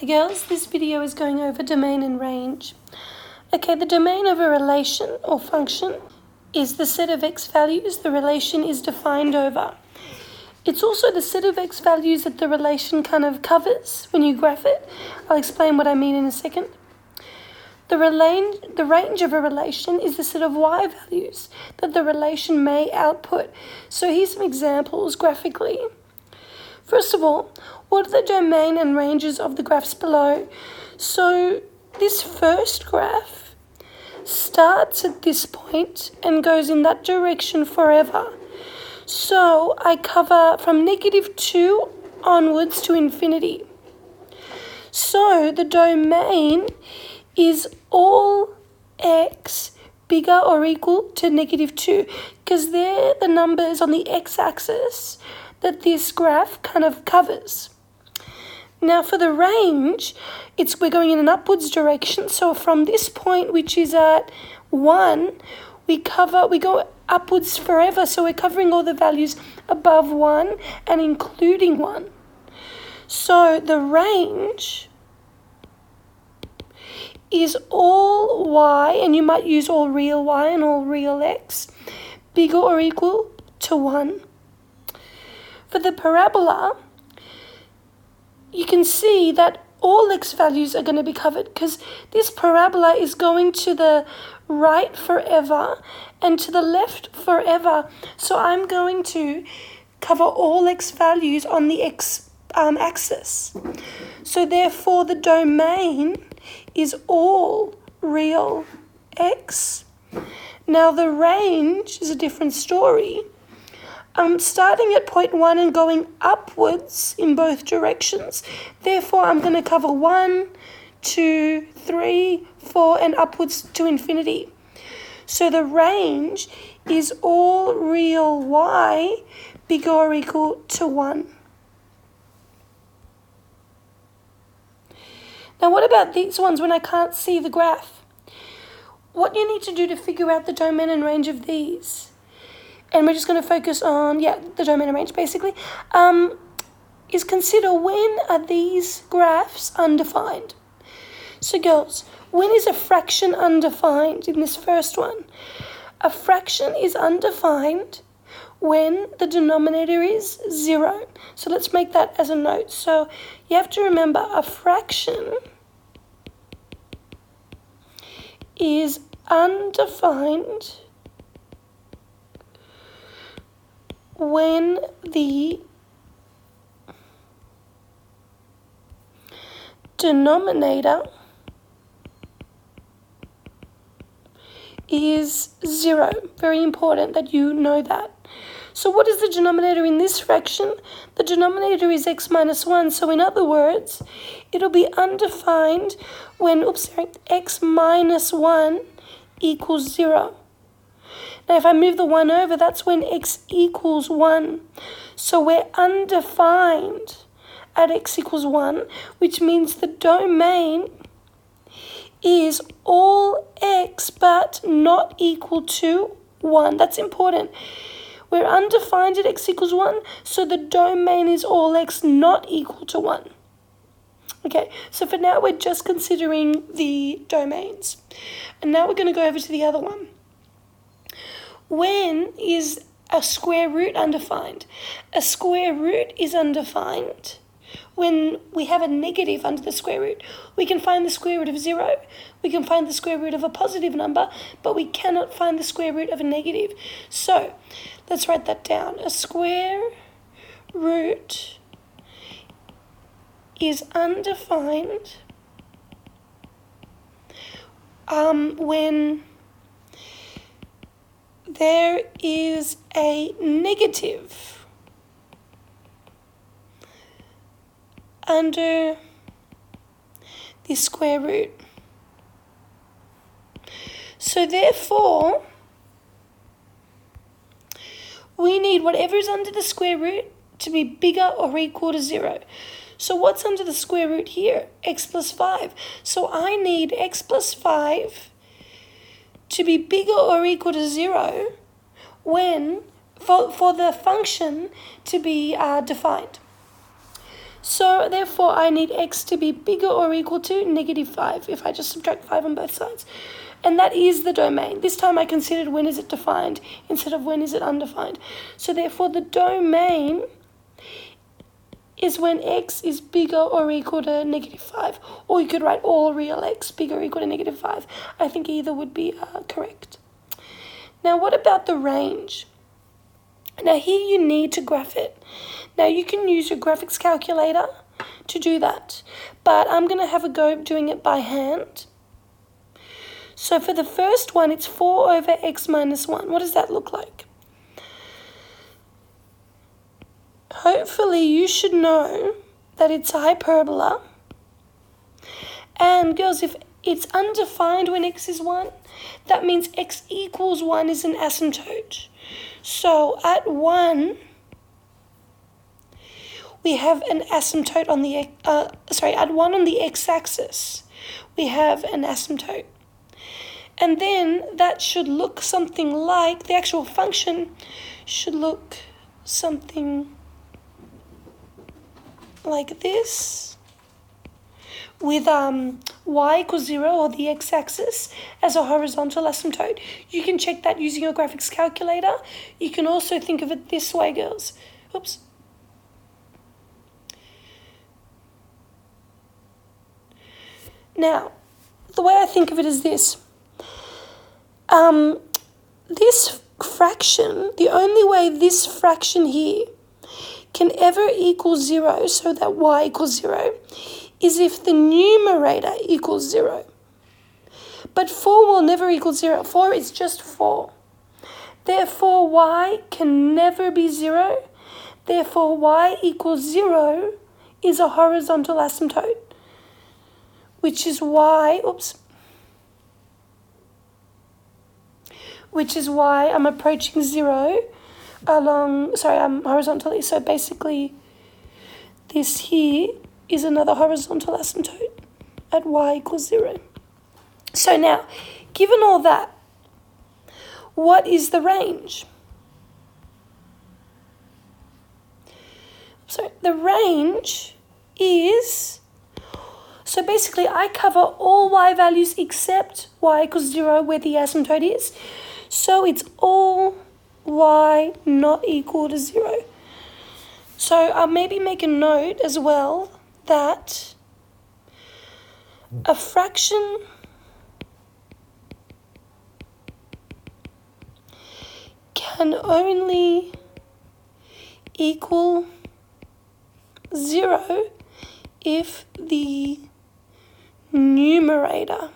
Hi girls, this video is going over domain and range. Okay, the domain of a relation or function is the set of x values the relation is defined over. It's also the set of x values that the relation kind of covers when you graph it. I'll explain what I mean in a second. The range of a relation is the set of y values that the relation may output. So here's some examples graphically. First of all, what are the domain and ranges of the graphs below? So this first graph starts at this point and goes in that direction forever. So I cover from -2 onwards to infinity. So the domain is all x bigger or equal to -2 because they're the numbers on the x-axis that this graph kind of covers. Now for the range, we're going in an upwards direction. So from this point, which is at 1, we go upwards forever. So we're covering all the values above 1 and including 1. So the range is all y, and you might use all real y and all real x, bigger or equal to 1. For the parabola, you can see that all x values are going to be covered because this parabola is going to the right forever and to the left forever. So I'm going to cover all x values on the x axis. So therefore the domain is all real x. Now the range is a different story. Starting at point 1 and going upwards in both directions. Therefore, I'm going to cover 1, 2, 3, 4, and upwards to infinity. So the range is all real y bigger or equal to 1. Now, what about these ones when I can't see the graph? What you need to do to figure out the domain and range of these, and we're just going to focus on, the domain and range basically, is consider when are these graphs undefined. So girls, when is a fraction undefined in this first one? A fraction is undefined when the denominator is 0. So let's make that as a note. So you have to remember a fraction is undefined when the denominator is 0. Very important that you know that. So what is the denominator in this fraction? The denominator is x minus 1. So in other words, it'll be undefined when x minus 1 equals 0. Now, if I move the 1 over, that's when x equals 1. So we're undefined at x equals 1, which means the domain is all x but not equal to 1. That's important. We're undefined at x equals 1, so the domain is all x not equal to 1. Okay, so for now, we're just considering the domains. And now we're going to go over to the other one. When is a square root undefined? A square root is undefined when we have a negative under the square root. We can find the square root of 0, we can find the square root of a positive number, but we cannot find the square root of a negative. So let's write that down. A square root is undefined when there is a negative under the square root. So therefore, we need whatever is under the square root to be bigger or equal to 0. So what's under the square root here? X plus 5. So I need x plus 5 to be bigger or equal to 0 when, for the function to be defined. So therefore I need x to be bigger or equal to -5 if I just subtract 5 on both sides. And that is the domain. This time I considered when is it defined instead of when is it undefined. So therefore the domain is when x is bigger or equal to -5. Or you could write all real x bigger or equal to -5. I think either would be correct. Now what about the range? Now here you need to graph it. Now you can use your graphics calculator to do that, but I'm going to have a go doing it by hand. So for the first one, it's 4 over x minus 1. What does that look like? Hopefully you should know that it's a hyperbola. And girls, if it's undefined when x is 1, that means x equals 1 is an asymptote. So at 1, we have an asymptote on the, at 1 on the x-axis, we have an asymptote. And then that should look something like, the actual function should look something like this, with y equals 0, or the x-axis, as a horizontal asymptote. You can check that using your graphics calculator. You can also think of it this way, girls. Oops. Now, the way I think of it is this. This fraction, the only way this fraction here can ever equal 0, so that y equals 0, is if the numerator equals 0. But 4 will never equal 0. 4 is just 4. Therefore, y can never be 0. Therefore, y equals 0 is a horizontal asymptote, which is why, I'm approaching 0 horizontally. So basically, this here is another horizontal asymptote at y equals 0. So now, given all that, what is the range? So the range is, so basically I cover all y values except y equals 0 where the asymptote is. So it's all y not equal to 0. So I'll maybe make a note as well that a fraction can only equal 0 if the numerator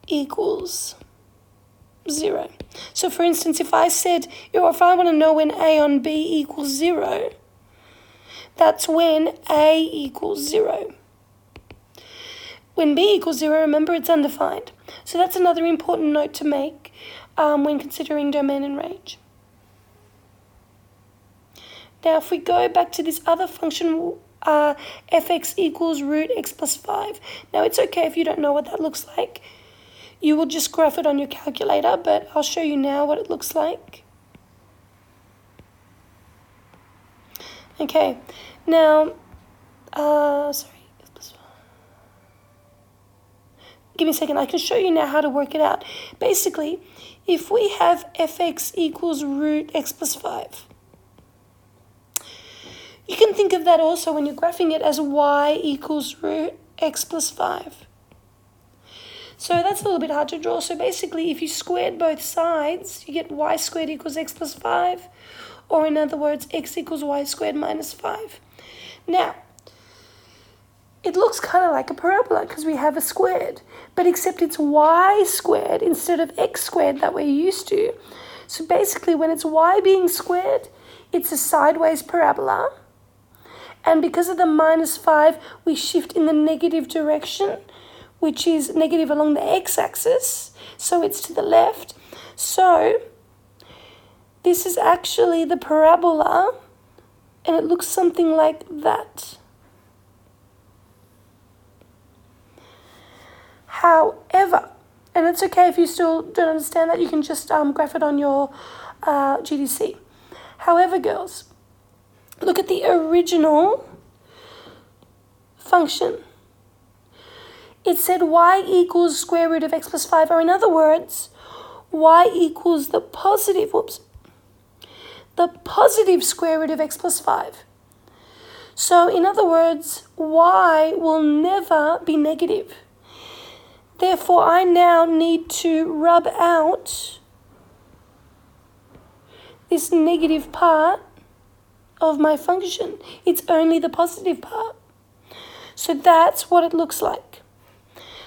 equals 0. So for instance, if I said, or if I want to know when A on B equals 0, that's when A equals 0. When B equals 0, remember it's undefined. So that's another important note to make when considering domain and range. Now if we go back to this other function, fx equals root x plus 5. Now it's okay if you don't know what that looks like. You will just graph it on your calculator, but I'll show you now what it looks like. Okay, now, give me a second, I can show you now how to work it out. Basically, if we have fx equals root x plus 5, you can think of that also when you're graphing it as y equals root x plus 5. So that's a little bit hard to draw. So basically, if you squared both sides, you get y squared equals x plus 5, or in other words, x equals y squared minus 5. Now, it looks kind of like a parabola because we have a squared, but except it's y squared instead of x squared that we're used to. So basically, when it's y being squared, it's a sideways parabola. And because of the minus 5, we shift in the negative direction, which is negative along the x-axis, so it's to the left. So this is actually the parabola, and it looks something like that. However, and it's okay if you still don't understand that, you can just graph it on your GDC. However, girls, look at the original function. It said y equals square root of x plus 5, or in other words, y equals the positive square root of x plus 5. So in other words, y will never be negative. Therefore, I now need to rub out this negative part of my function. It's only the positive part. So that's what it looks like.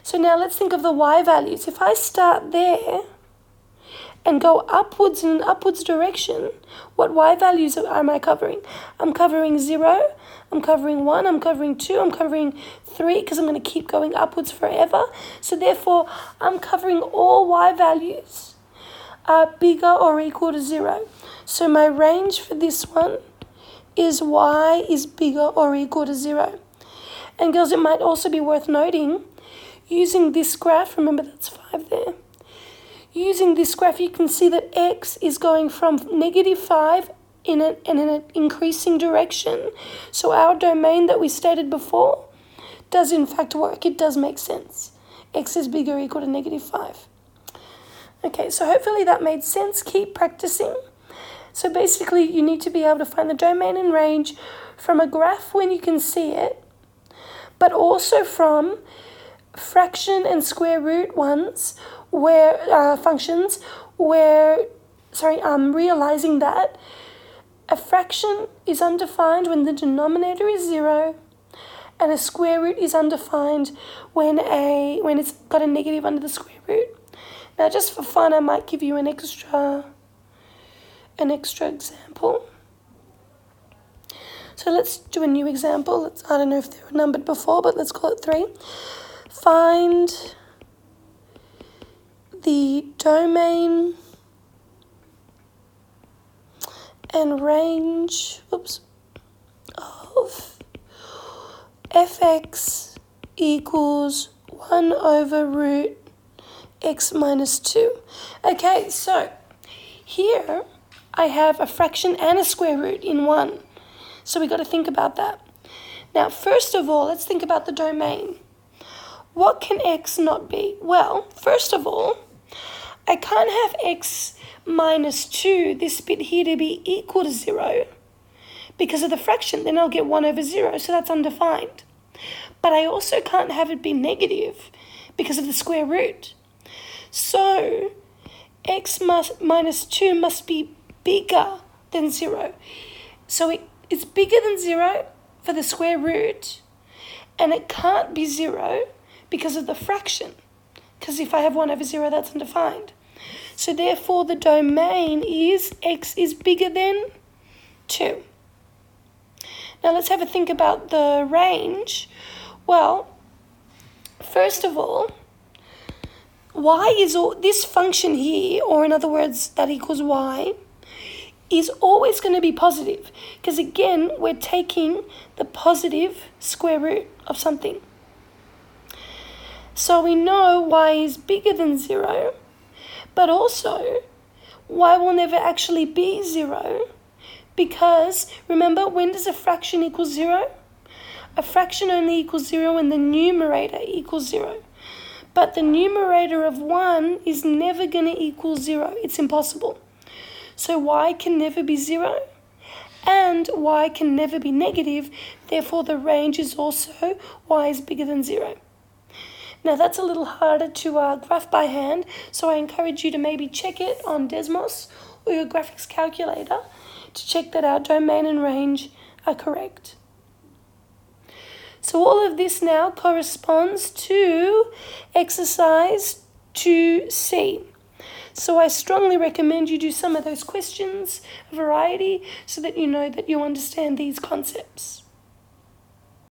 So now let's think of the y values. If I start there and go upwards in an upwards direction, what y values am I covering? I'm covering 0, I'm covering 1, I'm covering 2, I'm covering 3, because I'm going to keep going upwards forever. So therefore, I'm covering all y values are bigger or equal to 0. So my range for this one is y is bigger or equal to 0. And girls, it might also be worth noting, using this graph, remember that's 5 there. Using this graph, you can see that x is going from -5 in an increasing direction. So our domain that we stated before does in fact work. It does make sense. X is bigger or equal to -5. Okay, so hopefully that made sense. Keep practicing. So basically, you need to be able to find the domain and range from a graph when you can see it, but also from fraction and square root ones, where functions, where realizing that a fraction is undefined when the denominator is 0, and a square root is undefined when it's got a negative under the square root. Now, just for fun, I might give you an extra example. So let's do a new example. I don't know if they were numbered before, but let's call it 3. Find the domain and range of fx equals 1 over root x minus 2. Okay, so here I have a fraction and a square root in one. So we got to think about that. Now, first of all, let's think about the domain. What can x not be? Well, first of all, I can't have x minus 2, this bit here, to be equal to 0 because of the fraction. Then I'll get 1 over 0, so that's undefined. But I also can't have it be negative because of the square root. So x minus 2 must be bigger than 0. So it's bigger than 0 for the square root, and it can't be 0 because of the fraction, because if I have 1 over 0, that's undefined. So therefore, the domain is x is bigger than 2. Now let's have a think about the range. Well, first of all, this function here, or in other words, that equals y, is always going to be positive, because again, we're taking the positive square root of something. So we know y is bigger than 0, but also y will never actually be 0, because remember, when does a fraction equal 0? A fraction only equals 0 when the numerator equals 0. But the numerator of 1 is never going to equal 0. It's impossible. So y can never be 0, and y can never be negative. Therefore, the range is also y is bigger than 0. Now, that's a little harder to graph by hand, so I encourage you to maybe check it on Desmos or your graphics calculator to check that our domain and range are correct. So all of this now corresponds to exercise 2C. So I strongly recommend you do some of those questions, a variety, so that you know that you understand these concepts.